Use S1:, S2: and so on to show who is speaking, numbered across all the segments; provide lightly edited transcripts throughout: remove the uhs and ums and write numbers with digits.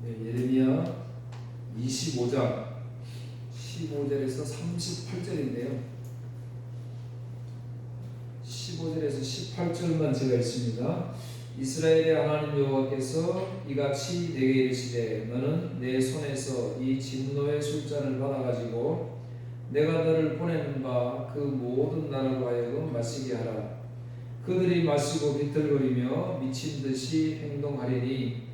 S1: 네, 예레미야 25장 15절에서 38절인데요. 15절에서 18절만 제가 읽습니다. 이스라엘의 하나님 여호와께서 이같이 내게 이르시되 너는 내 손에서 이 진노의 술잔을 받아가지고 내가 너를 보내는 바 그 모든 나라로 하여금 마시게 하라. 그들이 마시고 비틀거리며 미친 듯이 행동하리니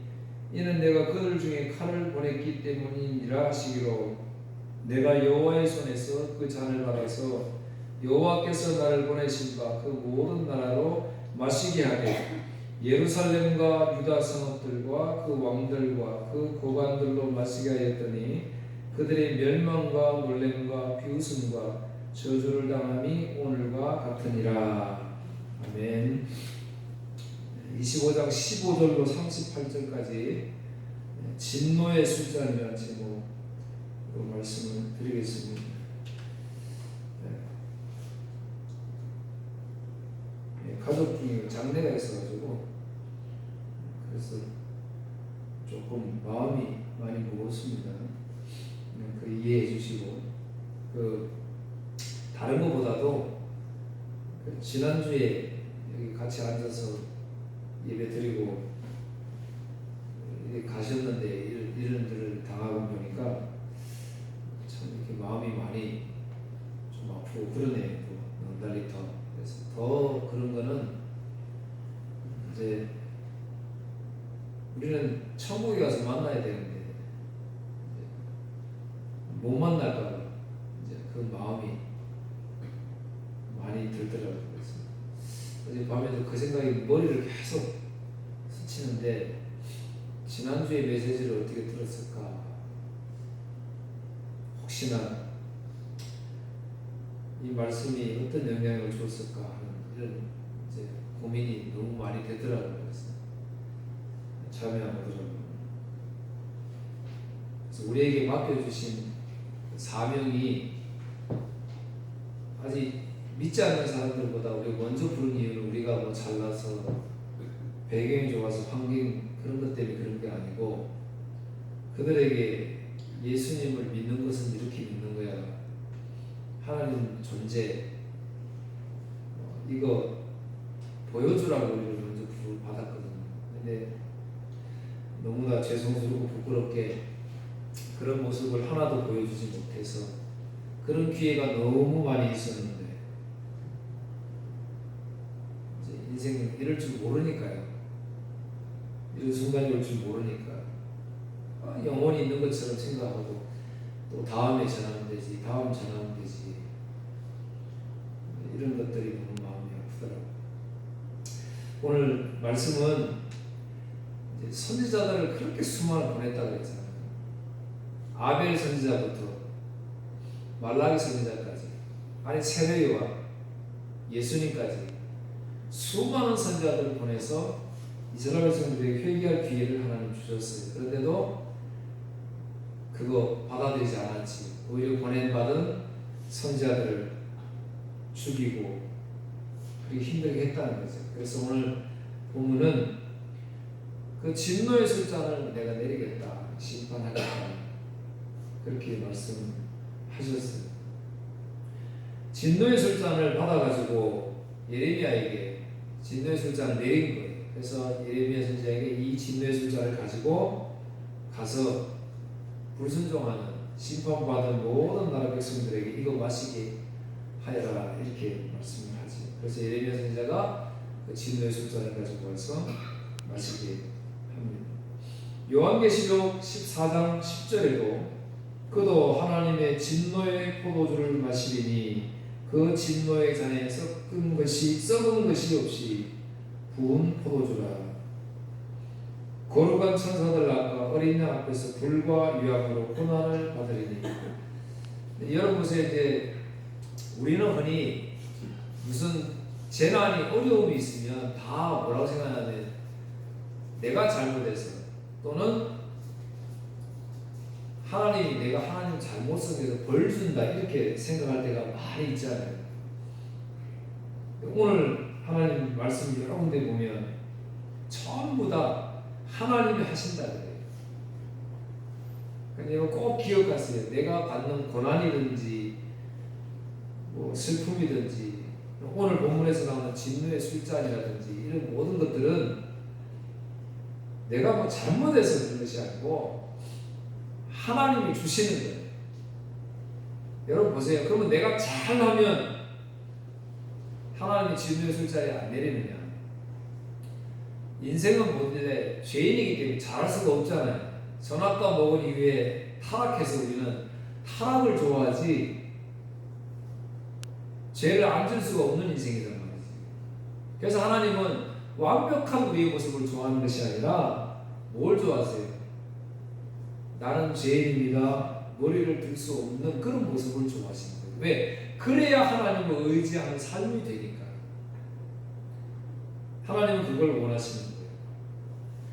S1: 이는 내가 그들 중에 칼을 보냈기 때문이니라 하시기로 내가 여호와의 손에서 그 잔을 받아서 여호와께서 나를 보내신 바 그 모든 나라로 마시게 하되 예루살렘과 유다 성읍들과 그 왕들과 그 고관들로 마시게 하였더니 그들의 멸망과 놀램과 비웃음과 저주를 당함이 오늘과 같으니라. 아멘. 25장 15절로 38절까지 진노의 술잔이라는 제목으로 말씀을 드리겠습니다. 가족 중에 장례가 있어가지고 그래서 조금 마음이 많이 무겁습니다. 그 이해해 주시고 다른 것보다도 지난주에 여기 같이 앉아서 예배 드리고 가셨는데 이런 일을 당하고 보니까 참 이렇게 마음이 많이 좀 아프고 그러네요. 넉달리 더. 그래서 더 그런 거는 이제 우리는 천국에 가서 만나야 되는데 못 만날까 봐 이제 그 마음이 많이 들더라고요. 그래서 어제 밤에도 그 생각이 머리를 계속 스치는데 지난주에 메시지를 어떻게 들었을까? 혹시나 이 말씀이 어떤 영향을 줬을까 하는 이런 이제 고민이 너무 많이 되더라고요. 그래서 참여하더라고요. 그래서 우리에게 맡겨주신 사명이 아직 믿지 않는 사람들보다 우리 먼저 부른 이유는 우리가 뭐 잘나서 배경이 좋아서 환경 그런 것 때문에 그런 게 아니고 그들에게 예수님을 믿는 것은 이렇게 믿는 거야. 하나님 존재 이거 보여주라고 우리를 먼저 받았거든요. 근데 너무나 죄송스럽고 부끄럽게 그런 모습을 하나도 보여주지 못해서 그런 기회가 너무 많이 있었는데 이제 인생 이럴 줄 모르니까요. 이런 순간이 올 줄 모르니까 영원히 있는 것처럼 생각하고 또 다음에 전하면 되지, 다음 전하면 되지 이런 것들이 너무 마음이 아프더라고요. 오늘 말씀은 이제 선지자들을 그렇게 수많이 보냈다고 그랬잖아요. 아벨 선지자부터 말라기 선지자까지 아니 세례요한 예수님까지 수많은 선지자들을 보내서 이스라엘 성도에게 회개할 기회를 하나님 주셨어요. 그런데도 그거 받아들이지 않았지. 오히려 보낸받은 선지자들을 죽이고 그렇게 힘들게 했다는 거죠. 그래서 오늘 본문은 그 진노의 술잔을 내가 내리겠다, 심판하겠다 그렇게 말씀하셨어요. 진노의 술잔을 받아가지고 예레미야에게 진노의 술잔을 내린 거예요. 그래서 예레미야 선지자에게 이 진노의 술잔을 가지고 가서 불순종하는 심판받은 모든 나라 백성들에게 이거 마시게 하여라 이렇게 말씀을 하지. 그래서 예레미야 선지자가 그 진노의 술잔을 가지고 와서 마시게 합니다. 요한계시록 14장 10절에도 그도 하나님의 진노의 포도주를 마시리니 그 진노의 잔에 썩은 것이 없이 부은 포도주라. 거룩한 천사들 앞과 어린 양 앞에서 불과 유황으로 고난을 받으리니. 여러분 보세요. 이제 우리는 흔히 무슨 재난이 어려움이 있으면 다 뭐라고 생각하냐면 내가 잘못해서 또는 하나님이 내가 하나님 잘못 섬겨서 벌 준다 이렇게 생각할 때가 많이 있잖아요. 오늘 하나님 말씀 여러 군데 보면 전부 다 하나님이 하신다 그래요. 그러니까 꼭 기억하세요. 내가 받는 고난이든지 뭐 슬픔이든지 오늘 본문에서 나오는 진노의 술잔이라든지 이런 모든 것들은 내가 뭐 잘못해서 그런 것이 아니고 하나님이 주시는 거예요. 여러분 보세요. 그러면 내가 잘하면 하나님이 진노의 술잔에 안 내리느냐? 인생은 뭔데 죄인이기 때문에 잘할 수가 없잖아요. 선악과 먹은 이후에 타락해서 우리는 타락을 좋아하지 죄를 안 질 수가 없는 인생이란 말이지. 그래서 하나님은 완벽한 우리의 모습을 좋아하는 것이 아니라 뭘 좋아하세요? 나는 죄인입니다. 머리를 들 수 없는 그런 모습을 좋아하시는 거예요. 왜? 그래야 하나님을 의지하는 삶이 되니까. 하나님은 그걸 원하시는 거예요.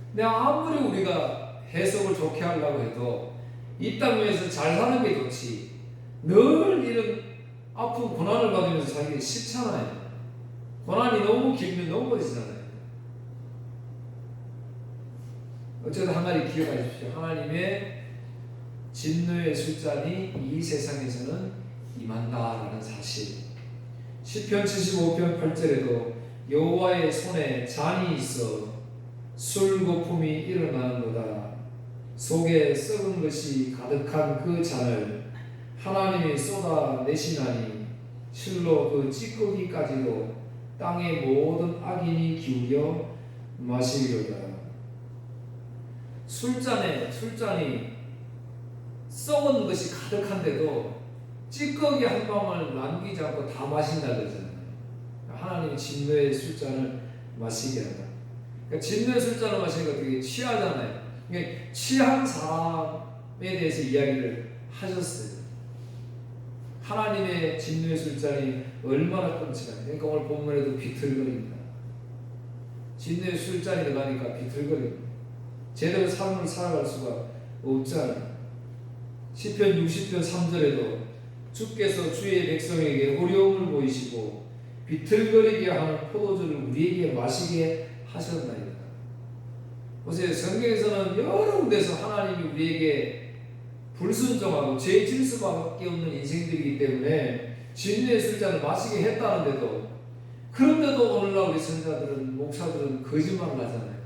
S1: 근데 아무리 우리가 해석을 좋게 하려고 해도 이 땅 위에서 잘 사는 게 좋지 늘 이런 아픈 고난을 받으면서 살기 싫잖아요. 고난이 너무 길면 넘어지잖아요. 어쨌든 한 가지 기억하십시오. 하나님의 진노의 술잔이 이 세상에서는 임한다라는 사실. 시편 75편 8절에도 여호와의 손에 잔이 있어 술 거품이 일어나는도다. 속에 썩은 것이 가득한 그 잔을 하나님이 쏟아내시나니 실로 그 찌꺼기까지도 땅의 모든 악인이 기울여 마시리로다. 술잔이 썩은 것이 가득한데도 찌꺼기 한 방울 남기지 않고 다 마신다 그러잖아요. 하나님이 진노의 술잔을 마시게 한다. 그러니까 진노의 술잔을 마시니까 되게 취하잖아요. 그러니까 취한 사람에 대해서 이야기를 하셨어요. 하나님의 진노의 술잔이 얼마나 끔찍한지. 그러니까 오늘 본문에도 비틀거립니다. 진노의 술잔이 들어가니까 비틀거립니다. 제대로 삶을 살아갈 수가 없잖아요. 시편 60편 3절에도 주께서 주의 백성에게 어려움을 보이시고 비틀거리게 하는 포도주를 우리에게 마시게 하셨나이다. 보세요. 성경에서는 여러 군데서 하나님이 우리에게 불순종하고 죄 질 수밖에 없는 인생들이기 때문에 진노의 술잔을 마시게 했다는데도 그런데도 오늘날 우리 선자들은 목사들은 거짓말을 하잖아요.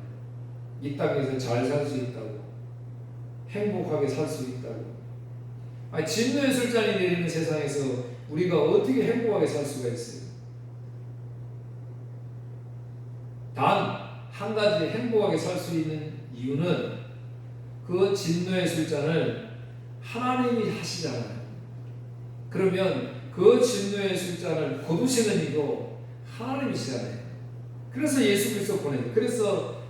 S1: 이 땅에서 잘 살 수 있다고 행복하게 살 수 있다고. 아니, 진노의 술잔이 내리는 세상에서 우리가 어떻게 행복하게 살 수가 있어요? 단 한 가지 행복하게 살 수 있는 이유는 그 진노의 술잔을 하나님이 하시잖아요. 그러면 그 진노의 술잔을 거두시는 이도 하나님이시잖아요. 그래서 예수 그리스도 보내요. 그래서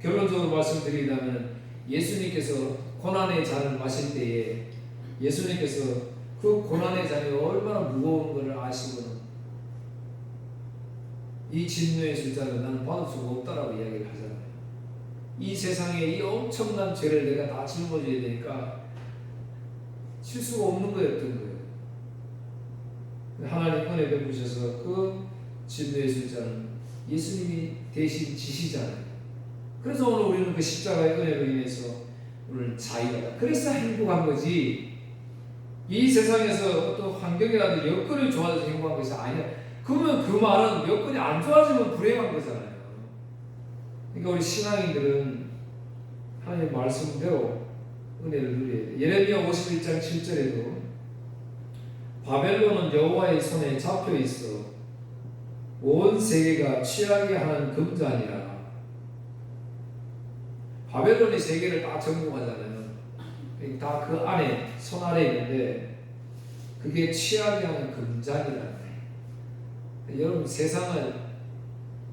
S1: 결론적으로 말씀드리자면 예수님께서 고난의 잔을 마실 때에 예수님께서 그 고난의 잔이 얼마나 무거운 것을 아시고는 이 진노의 술잔을 나는 받을 수가 없다라고 이야기를 하잖아요. 이 세상에 이 엄청난 죄를 내가 다 짊어져야 되니까 칠 수가 없는 거였던 거예요. 하나님 은혜 베푸셔서 그 진노의 술잔을 예수님이 대신 지시잖아요. 그래서 오늘 우리는 그 십자가의 은혜로 인해서 오늘 자유하다. 그래서 행복한 거지. 이 세상에서 어떤 환경이라도 여건이 좋아져서 행복한 것이 아니야. 그러면 그 말은 여건이 안 좋아지면 불행한 거잖아요. 그러니까 우리 신앙인들은 하나님의 말씀대로 은혜를 누려야 돼. 예레미야 51장 7절에도 바벨론은 여호와의 손에 잡혀 있어 온 세계가 취하게 하는 금잔이라. 바벨론이 세계를 다 정복하잖아요. 다 그 안에 손 아래 있는데 그게 취하게 하는 금잔이라는 거예요. 여러분 세상은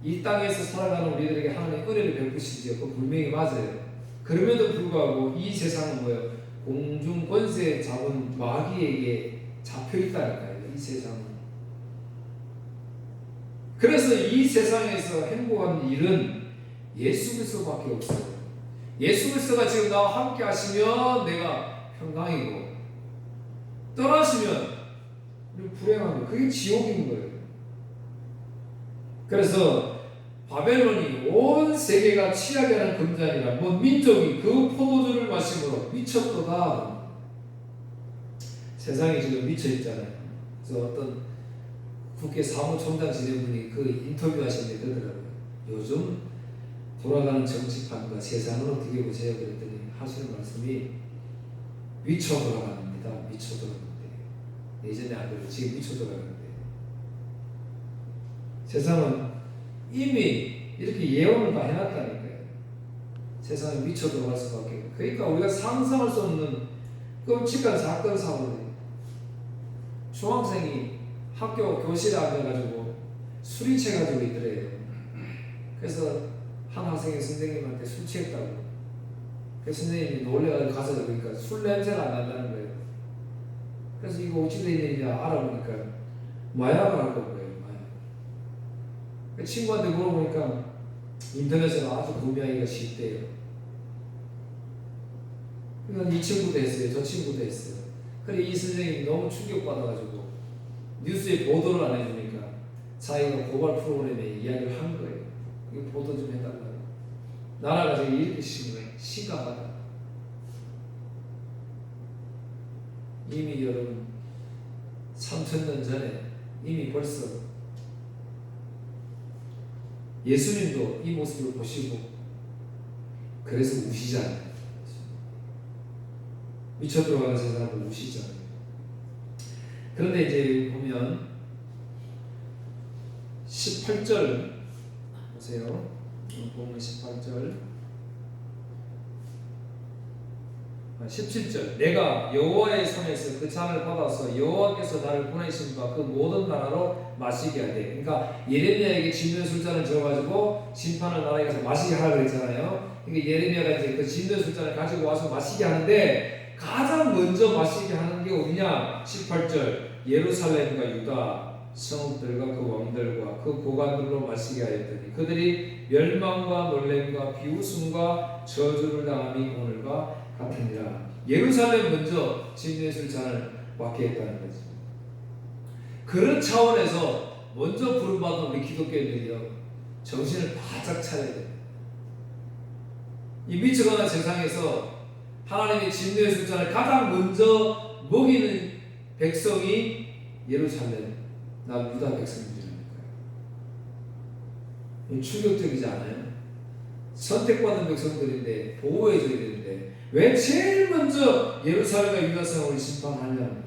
S1: 이 땅에서 살아가는 우리들에게 하나님 은혜를 베푸시지요. 그건 분명히 맞아요. 그럼에도 불구하고 이 세상은 뭐예요? 공중 권세 잡은 마귀에게 잡혀 있다니까요. 이 세상은. 그래서 이 세상에서 행복한 일은 예수 그리스도밖에 없어요. 예수 그리스도가 지금 나와 함께 하시면 내가 평강이고 떠나시면 우리 불행한 거예요. 그게 지옥인 거예요. 그래서 바벨론이 온 세계가 취하게 하는 금잔이라 뭐 민족이 그 포도주를 마심으로 미쳐 미쳤도다. 세상에 지금 미쳐 있잖아요. 그래서 어떤 국회 사무총장 지낸 분이 그 인터뷰 하시는데 그러더라고요. 요즘 돌아가는 정치판과 세상을 어떻게 보세요? 그랬더니 하시는 말씀이 미쳐 돌아갑니다. 미쳐 돌아가는데 예전에 안 그래도 지금 미쳐 돌아가는데 세상은 이미 이렇게 예언을 다 해놨다니까요. 세상에 미쳐 돌아갈 수밖에 없고 그러니까 우리가 상상할 수 없는 끔찍한 사건 사고들이 중학생이 학교 교실에 앉아가지고 술이 채가지고 있더래요. 그래서 한 학생이 선생님한테 술 취했다고. 그래서 선생님이 놀래가지고 가서 보니까 술 냄새가 안 난다는 거예요. 그래서 이거 어찌 된 일이냐 알아보니까 마약을 할 거예요. 마약. 친구한테 물어보니까 인터넷에서 아주 구매하기가 쉽대요. 그러니까 이 친구도 했어요. 저 친구도 했어요. 그래 이 선생님이 너무 충격받아가지고 뉴스에 보도를 안 해주니까 자기가 고발 프로그램에 이야기를 한 거예요. 이거 보도 좀 해달라고. 나라가 지금 이렇게 심각하다. 이미 여러분 3000년 전에 이미 벌써 예수님도 이 모습을 보시고 그래서 우시잖아요. 미쳐 들어가는 세상을 우시잖아요. 그런데 이제 보면 18절 보세요. 보면 18절 17절 내가 여호와의 손에서 그 잔을 받아서 여호와께서 나를 보내신 바 그 모든 나라로 마시게 하되. 그러니까 예레미야에게 진노의 술잔을 줘가지고 심판을 나라에 가서 마시게 하라고 그랬잖아요. 그러니까 예레미야가 이제 그 진노의 술잔을 가지고 와서 마시게 하는데 가장 먼저 마시게 하는 게 어디냐? 18절 예루살렘과 유다 성읍들과 그 왕들과 그 고관들로 마시게 하였더니 그들이 멸망과 놀램과 비웃음과 저주를 당함이 오늘과 같으니라. 예루살렘 먼저 진노의 술잔을 맡게 했다는 거죠. 그런 차원에서 먼저 부름받은 우리 기독교인들이요 정신을 바짝 차려야 돼요. 이 미쳐가는 세상에서 하나님의 진노의 술잔을 가장 먼저 먹이는 백성이 예루살렘, 나 유다 백성들이니까요. 충격적이지 않아요? 선택받은 백성들인데 보호해줘야 되는데 왜 제일 먼저 예루살렘과 유다 성을 심판하냐는 거예요.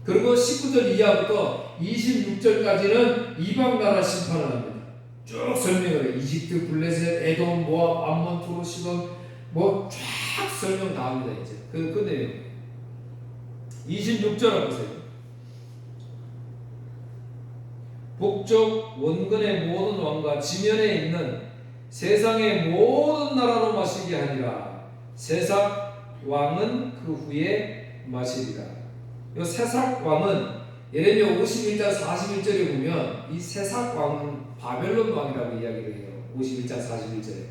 S1: 그리고 19절 이하부터 26절까지는 이방 나라 심판을 합니다. 쭉 설명을 해요. 이집트, 블레셋, 에돔, 모압, 암몬, 투르, 시돈 뭐 쫙 설명 다 합니다. 이제 그 내용 26절 보세요. 북쪽 원근의 모든 왕과 지면에 있는 세상의 모든 나라로 마시게 하니라. 세삭 왕은 그 후에 마시리라. 이 세삭 왕은 예레미야 51장 41절에 보면 이 세삭 왕은 바벨론 왕이라고 이야기를 해요. 51장 41절에.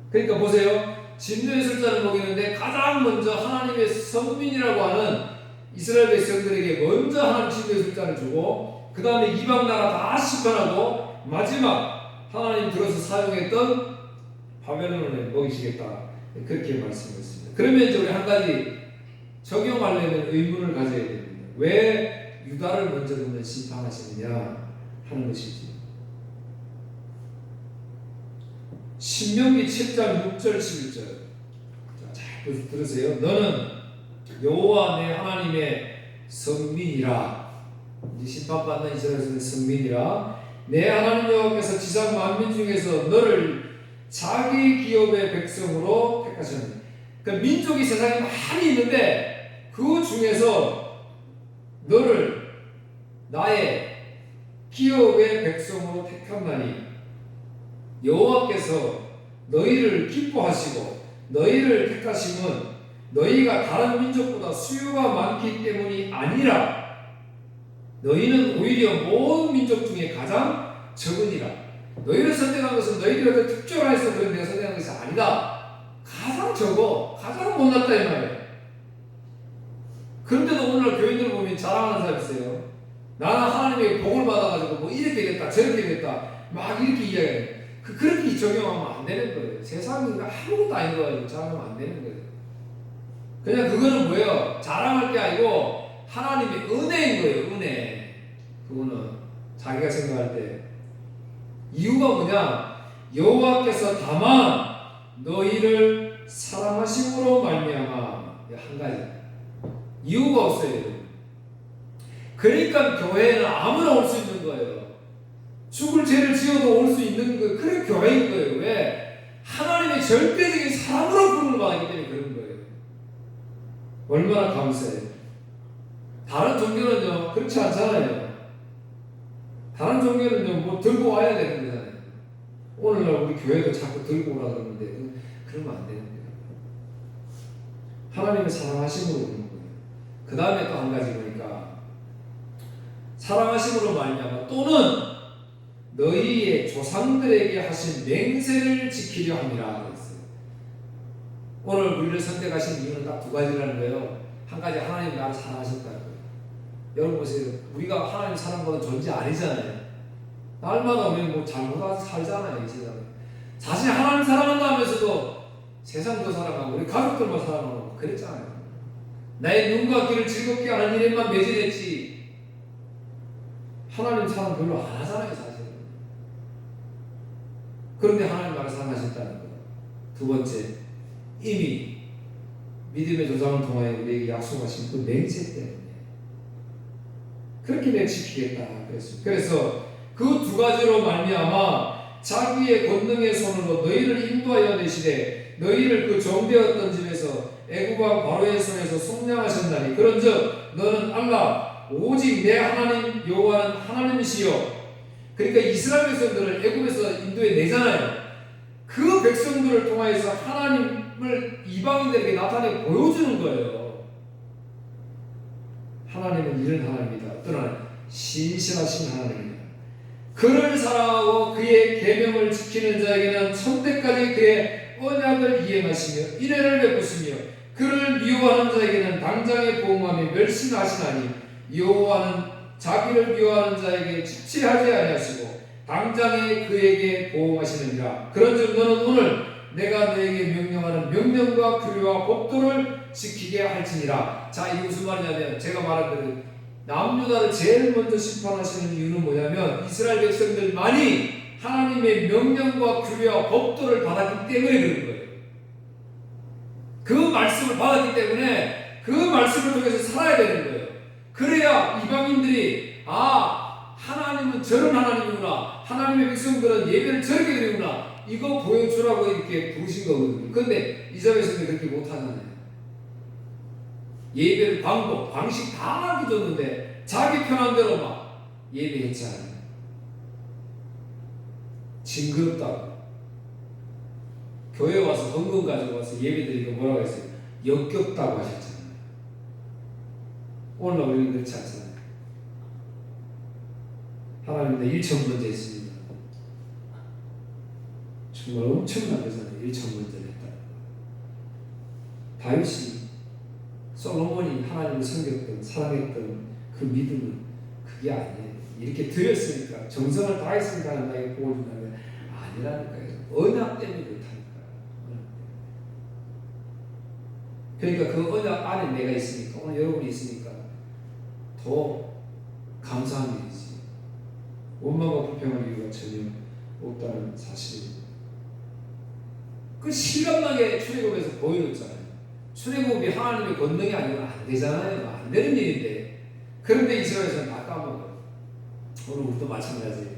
S1: 그러니까 보세요. 진노의 술잔을 먹이는데 가장 먼저 하나님의 선민이라고 하는 이스라엘 백성들에게 먼저 하나님 진노의 술잔을 주고 그 다음에 이방 나라 다 심판하고 마지막 하나님 들어서 사용했던 바벨론을 먹이시겠다. 그렇게 말씀했습니다. 그러면 이제 우리 한 가지 적용하려면 의문을 가져야 됩니다. 왜 유다를 먼저 그러면 심판하시느냐 하는 것이지. 신명기 7장 6절 11절 잘 들으세요. 너는 여호와 내 하나님의 선민이라. 이제 심판받는 이스라엘의 선민이라. 내 하나님 여호와께서 지상 만민 중에서 너를 자기 기업의 백성으로 택하셨느니. 그러니까 민족이 세상에 많이 있는데 그 중에서 너를 나의 기업의 백성으로 택한다니. 여호와께서 너희를 기뻐하시고 너희를 택하심은 너희가 다른 민족보다 수요가 많기 때문이 아니라 너희는 오히려 모든 민족 중에 가장 적으니라. 너희를 선택한 것은 너희들이 어떤 특별해서 그런 데가 선택한 것이 아니다. 가장 적어, 가장 못났다 이 말이에요. 그런데도 오늘날 교인들 보면 자랑하는 사람 있어요. 나는 하나님의 복을 받아가지고 뭐 이렇게 됐다 저렇게 됐다 막 이렇게 이야기해요. 그렇게 적용하면 안 되는 거예요. 세상이 아무것도 아닌 거 가지고 자랑하면 안 되는 거예요. 그냥 그거는 뭐예요? 자랑할 게 아니고 하나님의 은혜인 거예요. 은혜. 그거는 자기가 생각할 때 이유가 뭐냐? 여호와께서 다만 너희를 사랑하심으로 말미암아. 한 가지 이유가 없어요. 그러니까 교회에는 아무나 올 수 있는 거예요. 죽을 죄를 지어도 올 수 있는 거예요. 그래 교회인 거예요. 왜? 하나님의 절대적인 사랑으로 부름을 받았기 때문에 그런 거예요. 얼마나 감사해요. 다른 종교는요 그렇지 않잖아요. 다른 종교는요 뭐 들고 와야 되는 거잖아요. 오늘날 우리 교회도 자꾸 들고 오라 그러는데 그러면 안 되는 거예요. 하나님의 사랑하심으로 오는 거예요. 그 다음에 또 한 가지 보니까 사랑하심으로 말미암아 또는 너희의 조상들에게 하신 맹세를 지키려 함이라 그랬어요. 오늘 우리를 선택하신 이유는 딱 두 가지라는 거예요. 한 가지 하나님 나를 사랑하셨다는 거예요. 여러분 보세요. 우리가 하나님 사랑보다 존재 아니잖아요. 날마다 우리는 뭐 잘못하고 살잖아요. 이 세상에. 자신이 하나님 사랑한다 하면서도 세상도 사랑하고 우리 가족들만 사랑하고 그랬잖아요. 나의 눈과 귀를 즐겁게 하는 일에만 매진했지 하나님 사랑 별로 안 하잖아요. 사실은. 그런데 하나님 나를 사랑하셨다는 거예요. 두 번째, 이미 믿음의 조상을 통하여 우리에게 약속하신 그 맹세 때문에 그렇게 내가 지키겠다 그랬습니다. 그래서 그 두 가지로 말미암아 자기의 권능의 손으로 너희를 인도하여 내시되 너희를 그 종되었던 집에서 애굽 왕 바로의 손에서 속량하셨나니 그런즉 너는 알라 오직 내 하나님 여호와는 하나님이시요. 그러니까 이스라엘 백성들을 애굽에서 인도해 내잖아요. 그 백성들을 통하여서 하나님을 이방인들에게 나타내 보여주는 거예요. 하나님은 이런 하나님이다. 어떤 하나님? 신실하신 하나님입니다. 그를 사랑하고 그의 계명을 지키는 자에게는 천대까지 그의 언약을 이행하시며 인애를 베푸시며 그를 미워하는 자에게는 당장에 보응하며 멸시하시나니 여호와는 자기를 미워하는 자에게 지체하지 아니하시고 당장에 그에게 보응하시느니라. 그런즉 너는 오늘 내가 너에게 명령하는 명령과 규례와 법도를 지키게 할지니라. 자, 이게 무슨 말이냐면 제가 말한 대로 남유다를 제일 먼저 심판하시는 이유는 뭐냐면 이스라엘 백성들만이 하나님의 명령과 규례와 법도를 받았기 때문에 그런 거예요. 그 말씀을 받았기 때문에 그 말씀을 통해서 살아야 되는 거예요. 그래야 이방인들이 하나님은 저런 하나님이구나. 하나님의 백성들은 예배를 저렇게 드리구나. 이거 보여주라고 이렇게 부르신 거거든요. 그런데 이스라엘에서는 그렇게 못하잖아요. 예배를 방법, 방식 다 알려줬는데 자기 편한 대로 막 예배했잖아요. 징그럽다고. 교회 와서 헌금 가지고 와서 예배 드리고 뭐라고 했어요? 역겹다고 하셨잖아요. 오늘날 우리는 그렇지 않잖아요. 하나님은 1,000번째 했습니다. 정말 엄청난 거잖아요. 1,000번째를 했다. 다윗이 솔로몬이 하나님을 섬겼던 사랑했던 그 믿음은 그게 아니에요. 이렇게 드렸으니까 정성을 다했으니까 나에게 복을 준다는 게 아니라는 거예요. 언약 때문에 그렇다니까요. 그러니까 그 언약 안에 내가 있으니까 오늘 여러분이 있으니까 더 감사한 일이지. 원망과 불평할 이유가 전혀 없다는 사실입니다. 그 실감나게 출애굽에서 보여줬잖아요. 출애굽이 하나님의 권능이 아니면 안 되잖아요. 안 되는 일인데. 그런데 이스라엘에서는 다 까먹어요. 오늘 우리도 마찬가지예요.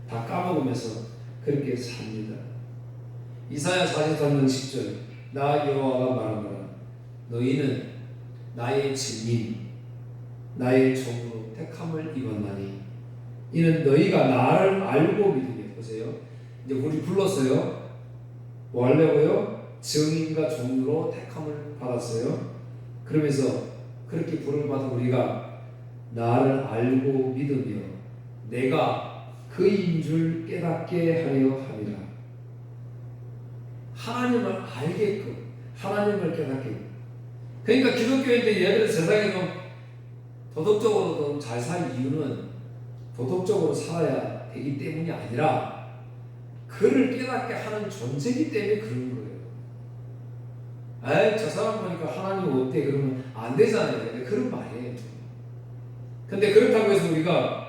S1: 다 까먹으면서 그렇게 삽니다. 이사야 43장 10절 나 여호와가 말하노라 너희는 나의 증인 나의 종으로 택함을 입었나니 이는 너희가 나를 알고 믿으며. 보세요. 이제 우리 불렀어요. 뭐 하려고요? 증인과 종으로 택함을 받았어요. 그러면서 그렇게 부름을 받은 우리가 나를 알고 믿으며 내가 그인 줄 깨닫게 하려 함이라. 하나님을 알게끔 하나님을 깨닫게끔. 그러니까 기독교인들이 예를 들어 세상에 좀 도덕적으로 잘 살 이유는 도덕적으로 살아야 되기 때문이 아니라 그를 깨닫게 하는 존재이기 때문에 그런 거예요. 아이 저 사람 보니까 하나님 없대 그러면 안 되잖아요. 근데 그런 말이에요. 근데 그렇다고 해서 우리가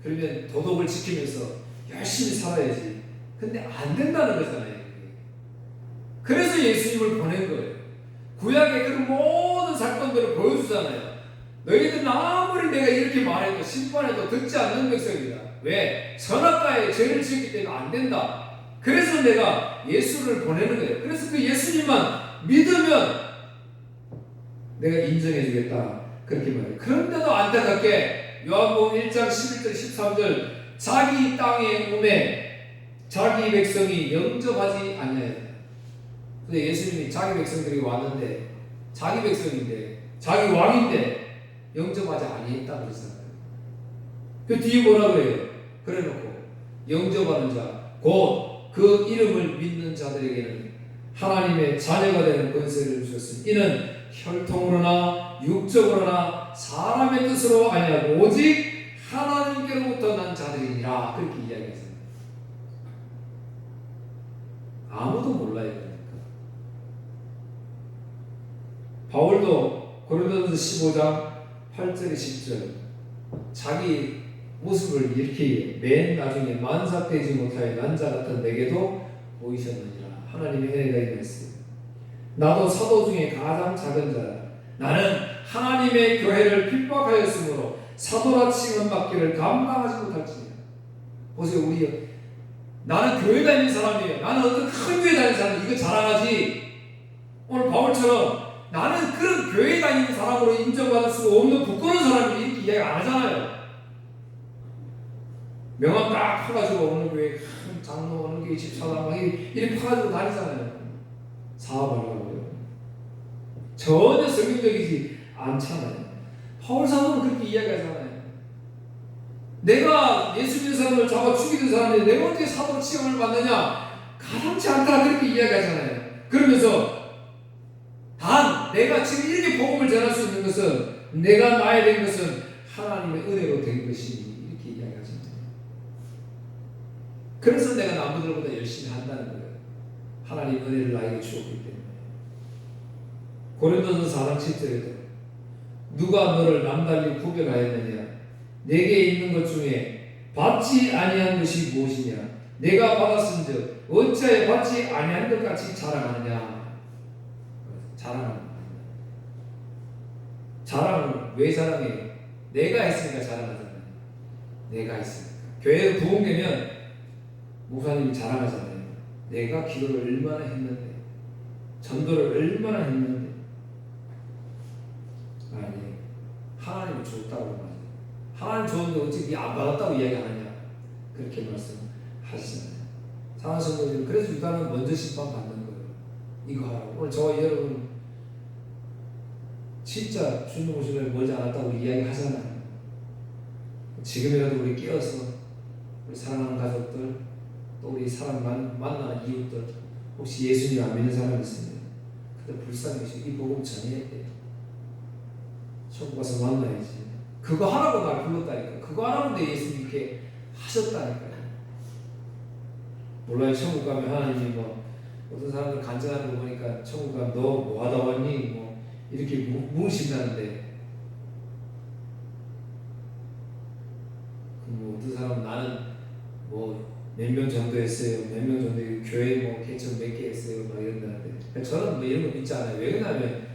S1: 그러면 도덕을 지키면서 열심히 살아야지. 근데 안 된다는 거잖아요. 그래서 예수님을 보낸 거예요. 구약의 그런 모든 사건들을 보여주잖아요. 너희들은 아무리 내가 이렇게 말해도 심판해도 듣지 않는 백성이다. 왜? 선악과에 죄를 지었기 때문에 안 된다. 그래서 내가 예수를 보내는 거예요. 그래서 그 예수님만 믿으면 내가 인정해 주겠다. 그렇게 말해요. 그런데도 안타깝게 요한복음 1장 11절 13절 자기 땅의 몸에 자기 백성이 영접하지 않냐요. 근데 예수님이 자기 백성들이 왔는데 자기 백성인데 자기 왕인데 영접하지 아니했다 그러잖아요. 그 뒤에 뭐라 그래요? 그래놓고 영접하는 자 곧 그 이름을 믿는 자들에게는 하나님의 자녀가 되는 권세를 주셨으니 이는 혈통으로나 육적으로나 사람의 뜻으로 아니하고 오직 하나님께로부터 난 자들이니라. 그렇게 이야기했어요. 아무도 몰라야 되니까. 바울도 고린도전서 15장 8절 10절 자기 모습을 이렇게 맨 나중에 만삭되지 못하여 난자 같은 내게도 보이셨느니라. 하나님의 은혜가 임했어요. 나도 사도 중에 가장 작은 자라. 나는 하나님의 교회를 핍박하였으므로 사도라 칭함받기를 감당하지 못할지니라. 보세요. 우리 나는 교회 다니는 사람이에요. 나는 어떤 큰 교회 다니는 사람이에요. 이거 자랑하지. 오늘 바울처럼 나는 그런 교회 다니는 사람으로 인정받을 수 없는 부끄러운 사람이 이렇게 이야기 안 하잖아요. 명함 딱 파가지고 어느 교회 큰 장로 어느 교회 집사람 이렇게 파가지고 다니잖아요. 사업하려고요. 전혀 성경적이지 않잖아요. 바울 사도는 그렇게 이야기하잖아요. 내가 예수 믿는 사람을 잡아 죽이는 사람인데 내가 어떻게 사도로 취함을 받느냐? 가당치 않다 그렇게 이야기하잖아요. 그러면서 단 내가 지금 이렇게 복음을 전할 수 있는 것은 내가 나야 된 것은 하나님의 은혜로 된 것이니 이렇게 이야기하잖아요. 그래서 내가 남들보다 열심히 한다는 거예요. 하나님 은혜를 나에게 주었기 때문에. 고린도전서 4장 7절에도 누가 너를 남달리 구별하였느냐? 내게 있는 것 중에 받지 아니한 것이 무엇이냐? 내가 받았은즉 어찌하여 받지 아니한 것 같이 자랑하느냐? 자랑하는 거예요. 자랑은 왜 자랑해요? 내가 했으니까 자랑하잖아요. 내가 했으니까. 교회에 부흥되면 목사님이 자랑하잖아요. 내가 기도를 얼마나 했는데, 전도를 얼마나 했는데. 아니, 하나님이 줬다고 말해요. 하나님 줬는데 어떻게 안 받았다고 이야기하느냐? 그렇게 말씀하시잖아요. 사랑하는 성도님, 그래서 유다는 먼저 심판받는 거예요. 이거 하라고. 오늘 저와 여러분 진짜 주님 오시면 멀지 않았다고 이야기하잖아요. 지금이라도 우리 깨어서 우리 사랑하는 가족들 또 우리 사람 만나는 이웃들 혹시 예수님 안 믿는 사람 있으면 근데 불쌍히 이 복음 전해야 돼요. 천국 가서 만나야지. 그거 하라고 날 불렀다니까. 그거 하라고 내 예수님 이렇게 하셨다니까요. 몰라요. 천국 가면 하나님이 뭐 어떤 사람들 간증하는 거 보니까 천국 가면 너 뭐 하다 왔니? 뭐 이렇게 뭉신다는데 뭐 어떤 사람은 나는 뭐 몇 명 정도 했어요. 몇 명 정도 교회 뭐 개천 몇 개 했어요. 막 이런다는데 저는 뭐 이런 거 믿지 않아요. 왜 그러냐면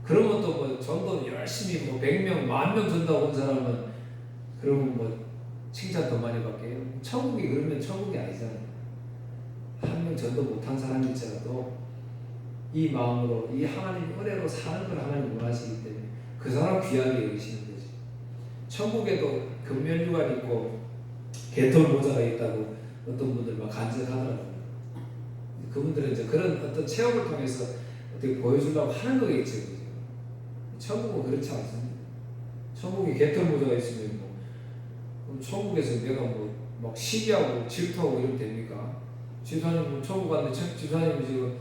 S1: 그러면 또 뭐 전도 열심히 뭐 100명, 10,000명 전도하고 온 사람은 그러면 뭐 칭찬 더 많이 받게요. 천국이 그러면 천국이 아니잖아요. 한 명 전도 못한 사람일지라도 이 마음으로 이 하나님 은혜로 사는 걸 하나님 원하시기 때문에 그 사람 귀하게 여기시는 거지. 천국에도 금면류관이 있고 개털 모자가 있다고 어떤 분들 막 간증하더라고요. 그분들은 이제 그런 어떤 체험을 통해서 어떻게 보여주려고 하는 거겠죠. 천국은 그렇지 않습니다. 천국에 개털 모자가 있으면 뭐 그럼 천국에서 내가 뭐 막 시기하고 질투하고 이러면 됩니까? 집사님 천국 갔는데 집사님이 지금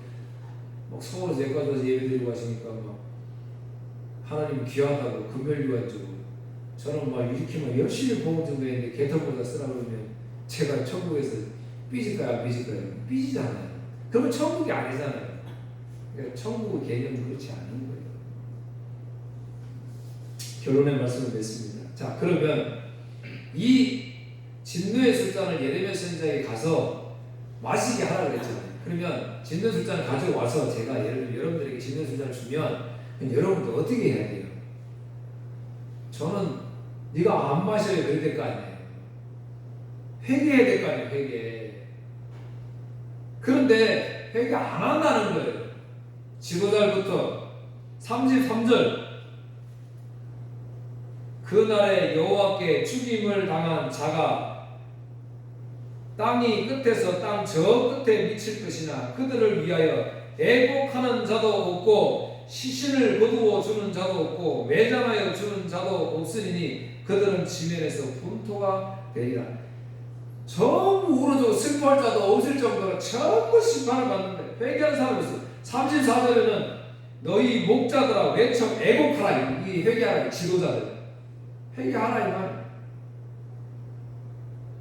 S1: 막 서울에서 여기까지 와서 예배 드리고 가시니까 막 하나님 귀하다고 금멸류관 주고 저는 막 이렇게만 열심히 복음 전도했는데 개털 모자 쓰라 그러면 제가 천국에서 삐질까요 안 삐질까요? 삐지잖아요. 그러면 천국이 아니잖아요. 그러니까 천국의 개념은 그렇지 않은 거예요. 결론의 말씀을 냈습니다. 자, 그러면 이 진노의 술잔을 예레미야 선지자에게 가서 마시게 하라 그랬잖아요. 그러면 진노의 술잔을 가지고 와서 제가 예를 들어 여러분들에게 진노의 술잔을 주면 여러분들 어떻게 해야 돼요? 저는 네가 안 마셔야 될 거 아니에요. 회개해야 될 거 아니에요. 회개. 그런데 회개 안 한다는 거예요. 지도달부터 33절 그날에 여호와께 죽임을 당한 자가 땅이 끝에서 땅 저 끝에 미칠 것이나 그들을 위하여 애곡하는 자도 없고 시신을 거두어 주는 자도 없고 매장하여 주는 자도 없으니 그들은 지면에서 분토가 되리라. 전부 울어주고 슬퍼할 자도 없을 정도로 전부 심판을 받는데 회개하는 사람이 있어요. 34절에는 너희 목자들아 외쳐 애곡하라. 이 회개하라. 지도자들 회개하라 이 말.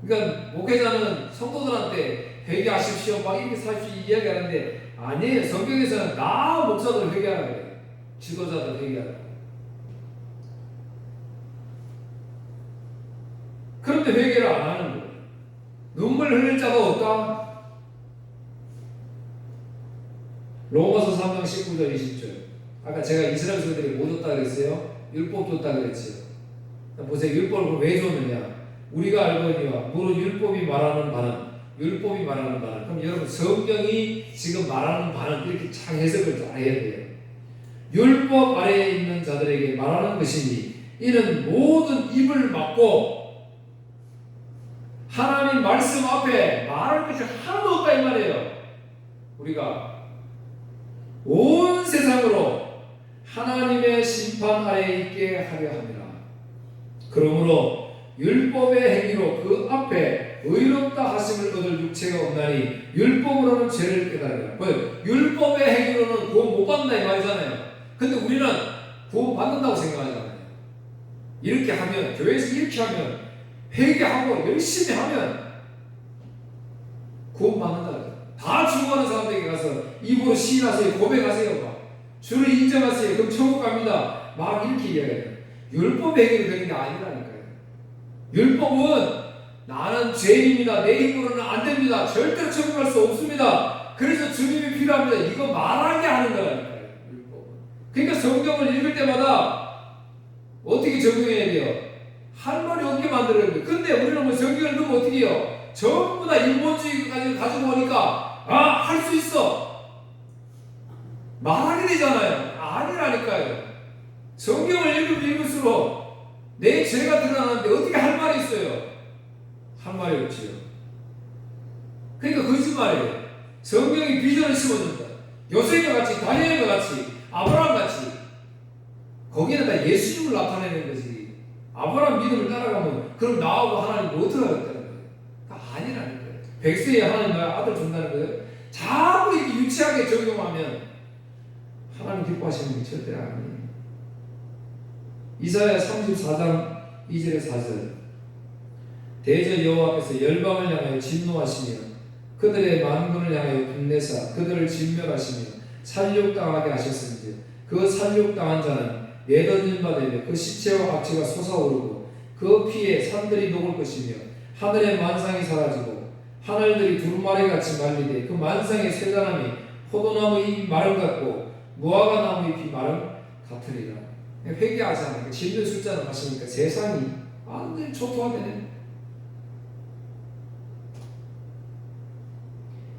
S1: 그러니까 목회자는 성도들한테 회개하십시오 막 이렇게 사십시오 이야기하는데 아니에요. 성경에서는 나 목사들 회개하라 그래요. 지도자들 회개하라. 그런데 회개를 안 하는 거예요. 눈물 흘릴 자가 없다. 로마서 3장 19절 20절. 아까 제가 이스라엘 백성들이 뭐 줬다 그랬어요? 율법 줬다 그랬죠. 보세요. 율법을 왜 줬느냐? 우리가 알거니와 무릇 율법이 말하는 바는 그럼 여러분 성경이 지금 말하는 바는 이렇게 잘 해석을 잘 해야 돼요. 율법 아래에 있는 자들에게 말하는 것이니 이는 모든 입을 막고 하나님 말씀 앞에 말할 것이 하나도 없다 이 말이에요. 우리가 온 세상으로 하나님의 심판 아래에 있게 하려 함이라. 그러므로 율법의 행위로 그 앞에 의롭다 하심을 얻을 육체가 없나니 율법으로는 죄를 깨달으라. 율법의 행위로는 구원 못 받는다 이 말이잖아요. 근데 우리는 구원 받는다고 생각하잖아요. 이렇게 하면 교회에서 이렇게 하면 회개하고 열심히 하면 구원 받는다. 다 죽어가는 사람들에게 가서 입으로 시인하세요. 고백하세요. 막. 주를 인정하세요. 그럼 천국 갑니다. 막 이렇게 이야기해요. 율법의 행위로 되는 게 아니라니까요. 율법은 나는 죄인입니다. 내 힘으로는 안 됩니다. 절대로 천국 갈 수 없습니다. 그래서 주님이 필요합니다. 이거 말하게 하는 거라니까요. 율법은. 그러니까 성경을 읽을 때마다 어떻게 적용해야 돼요? 할 말이 없게 만들어야 돼요. 근데 우리는 뭐 성경을 읽으면 어떻게 해요? 전부 다 일본주의까지 가지고 오니까 할 수 있어. 말하게 되잖아요. 아니라니까요. 성경을 읽으면 읽을수록 내 죄가 드러나는데 어떻게 할 말이 있어요? 할 말이 없지요. 그러니까 거짓말이에요. 성경이 비전을 심어준다. 요셉과 같이, 다니엘과 같이, 아브라함 같이. 거기는 다 예수님을 나타내는 거지. 아브라함 믿음을 따라가면 그럼 나하고 하나님 어떻게 하겠다는 거예요? 아니라니까요. 백세에 하나님 나의 아들 준다는 거예요. 자꾸 이렇게 유치하게 적용하면 하나님 기뻐하시는 게 절대 아니에요. 이사야 34장 2절에 4절. 대저 여호와께서 열방을 향하여 진노하시며 그들의 만군을 향하여 분내사 그들을 진멸하시며 살육당하게 하셨은지 그 살육당한 자는 내던진 바 되며 그 시체와 악취가 솟아오르고 그 피에 산들이 녹을 것이며 하늘의 만상이 사라지고 하늘들이 두루마리같이 말리되 그 만상의 쇠잔함이 포도나무 잎이 마름 같고 무화과 나무 잎이 마름 같으리라. 회개하지 않으니까 진노의 술잔을 마시니까 세상이 완전히 초토화되네.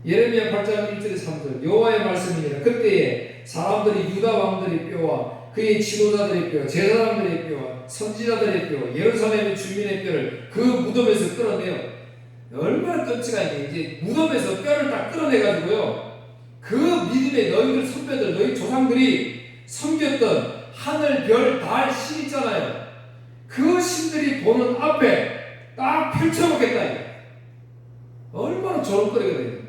S1: 예레미야 8장 1절에 3절 여호와의 말씀이니라. 그때에 사람들이 유다 왕들의 뼈와 그의 지도자들의 뼈, 제사장들의 뼈와 선지자들의 뼈, 예루살렘의 주민의 뼈를 그 무덤에서 끌어내요. 얼마나 끔찍한 게 이제 무덤에서 뼈를 딱 끌어내가지고요. 그 믿음의 너희들 선배들, 너희 조상들이 섬겼던 하늘, 별, 달, 신 있잖아요. 그 신들이 보는 앞에 딱 펼쳐놓겠다. 얼마나 조롱거리가 되겠다.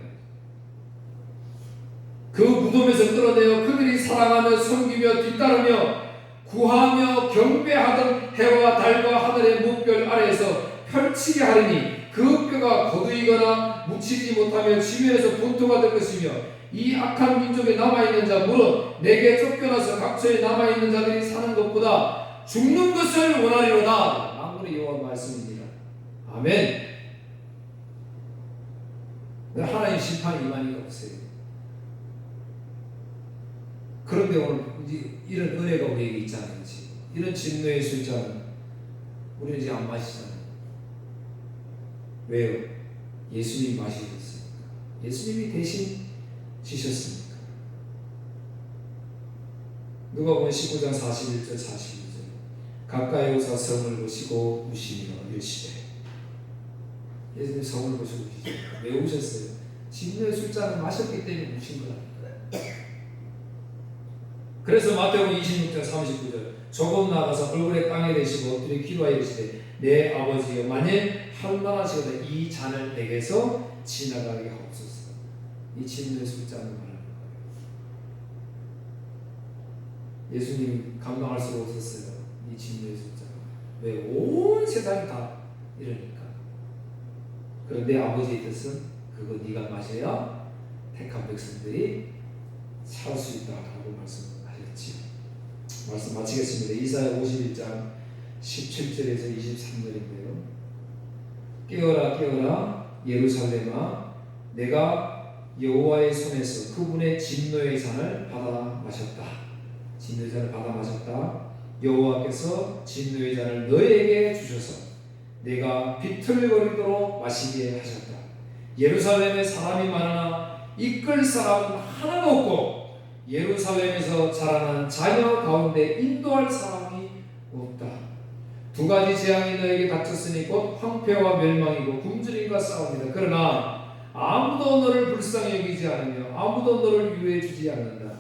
S1: 그 무덤에서 끌어내어 그들이 사랑하며 섬기며 뒤따르며 구하며 경배하던 해와 달과 하늘의 무별 아래에서 펼치게 하리니 그 뼈가 학교가 거두이거나 묻히지 못하며 지면에서 본토가 될 것이며 이 악한 민족에 남아있는 자 물은 내게 쫓겨나서 각처에 남아있는 자들이 사는 것보다 죽는 것을 원하리로다. 만군의 여호와 말씀입니다. 아멘. 하나님 심판이 임하니까 없어요. 그런데 오늘 이런 은혜가 우리에게 있잖아요. 지금 이런 진노의 술잔 우리는 이제 안 마시잖아요. 왜요? 예수님이 마시셨으니까. 예수님이 대신 지셨으니까. 누가복음 19장 41절 42절 가까이 오사 성을 보시고 우시며 이르시되. 예수님 성을 보시고 우시죠. 왜 우셨어요? 진노의 술잔을 마셨기 때문에 우신 거다. 그래서 마태복음 26장 39절 조금 나가서 얼굴에 땅에 대시고 엎드려 기도하여 이르시되 내 아버지여 만일 할만하시거든 이 잔을 내게서 지나가게 하옵소서. 이 진노의 술잔을 말하는 거예요. 예수님 감당할 수가 없었어요. 이 진노의 술잔. 왜? 온 세상이 다 이러니까. 그런데 아버지의 뜻은 그거 네가 마셔야 택한 백성들이 살 수 있다라고 말씀하셨지. 말씀 마치겠습니다. 이사야 51장 17절에서 23절인데요. 깨어라 깨어라 예루살렘아 내가 여호와의 손에서 그분의 진노의 잔을 받아 마셨다. 진노의 잔을 받아 마셨다. 여호와께서 진노의 잔을 너에게 주셔서 내가 비틀거리도록 마시게 하셨다. 예루살렘에 사람이 많으나 이끌 사람은 하나도 없고 예루살렘에서 자라난 자녀 가운데 인도할 사람이 없다. 두 가지 재앙이 너에게 닥쳤으니 곧 황폐와 멸망이고 굶주림과 싸움이다. 그러나 아무도 너를 불쌍히 여기지 않으며 아무도 너를 유해해 주지 않는다.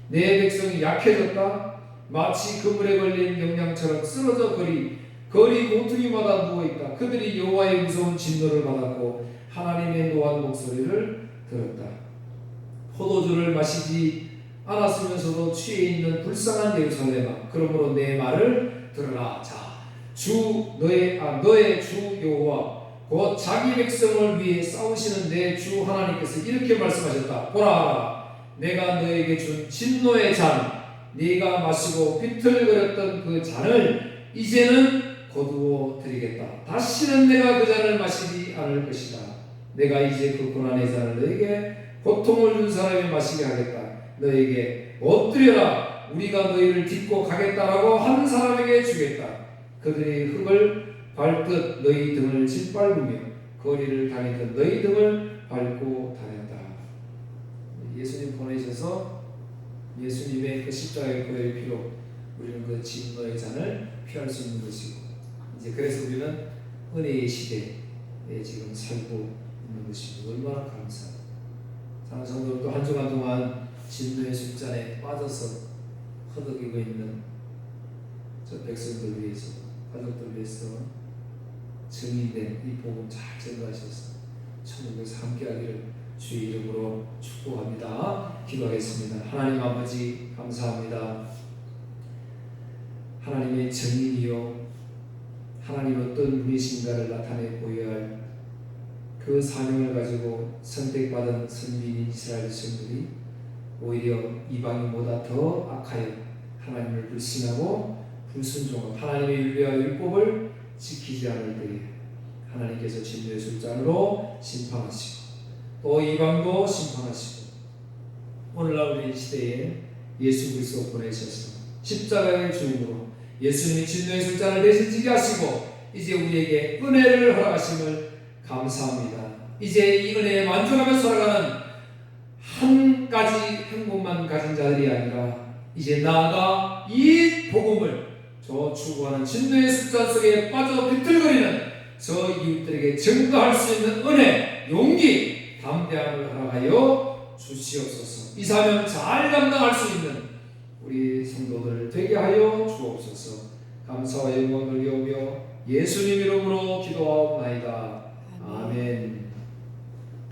S1: 내 백성이 약해졌다. 마치 그물에 걸린 영양처럼 쓰러져 거리 모퉁이마다 누워있다. 그들이 여호와의 무서운 진노를 받았고 하나님의 노한 목소리를 들었다. 포도주를 마시지 않았으면서도 취해 있는 불쌍한 예루살렘아 그러므로 내 말을 들으라. 자, 너의 주 여호와 곧 자기 백성을 위해 싸우시는 내 주 하나님께서 이렇게 말씀하셨다. 보라 내가 너에게 준 진노의 잔 네가 마시고 비틀거렸던 그 잔을 이제는 거두어 드리겠다. 다시는 내가 그 잔을 마시지 않을 것이다. 내가 이제 그 고난의 잔을 너에게 고통을 준 사람이 마시게 하겠다. 너에게 엎드려라 우리가 너희를 딛고 가겠다라고 한 사람에게 주겠다. 그들이 흙을 밟듯 너희 등을 짓밟으며 거리를 다니듯 너희 등을 밟고 다녔다. 예수님 보내셔서 예수님의 그 십자가의 보혈의 피로 우리는 그 진노의 잔을 피할 수 있는 것이고 이제 그래서 우리는 은혜의 시대에 지금 살고 있는 것이고 얼마나 감사합니다. 사랑하는 성도들 한 주간 동안 진노의 술잔에 빠져서 허덕이고 있는 저 백성들 위해서 가족들 위해서 증인된 이 복음 잘 전가하셔서 천국에서 함께하기를 주의 이름으로 축복합니다. 기도하겠습니다. 하나님 아버지 감사합니다. 하나님의 증인이요 하나님 어떤 분이신가를 나타내 보여야 할 그 사명을 가지고 선택받은 선민인 이스라엘 백성들이 오히려 이방인보다 더 악하여 하나님을 불신하고 불순종하고 하나님의 율례와 율법을 지키지 않을 때에 하나님께서 진노의 술잔으로 심판하시고 또 이방도 심판하시고 오늘날 우리 시대에 예수 그리스도 보내셔서 십자가의 죽음으로 예수님이 진노의 술잔을 대신 지게 하시고 이제 우리에게 은혜를 허락하심을 감사합니다. 이제 이 은혜에 만족하며 살아가는 한 가지 행복만 가진 자들이 아니라 이제 나아가 이 복음을 저 추구하는 진노의 숫자 속에 빠져 비틀거리는 저 이웃들에게 증거할 수 있는 은혜, 용기, 담대함을 허락하여 주시옵소서. 이 사명 잘 감당할 수 있는 우리 성도들 되게 하여 주옵소서. 감사와 영광을 돌려오며 예수님 이름으로 기도하옵나이다. 아멘.